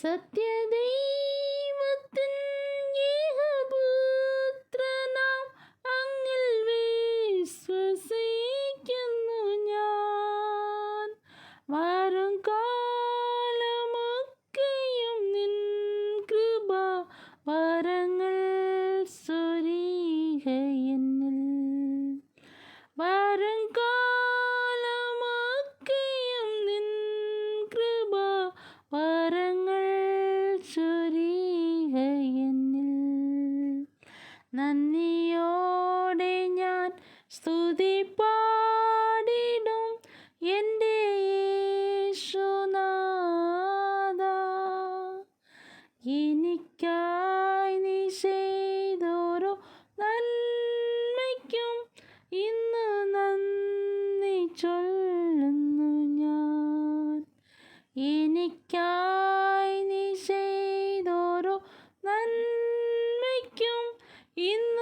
സത്യദൈവത്തിൻ ഏകപുത്രനാം അങ്ങിൽ വിശ്വസിക്കുന്നു ഞാൻ. വരും കാലമൊക്കെയും നിൻ കൃപ വരങ്ങൾ ചൊരിയുക എന്നിൽ. വരും കാലമൊക്കെയും നിൻ കൃപ വരങ്ങൾ ചൊരിയുക എന്നിൽ. നന്ദിയോടെ ഞാൻ സ്തുതി പാടിടും എൻ്റെ യേശുനാഥാ. എനിക്കായി നീ ചെയ്തോരോ നന്മയ്ക്കും ഇന്ന് നന്ദി ചൊല്ലുന്നു ഞാൻ. എനിക്കായി നീ ചെയ്തോരോ നന്മയ്ക്കും ഇന്ന്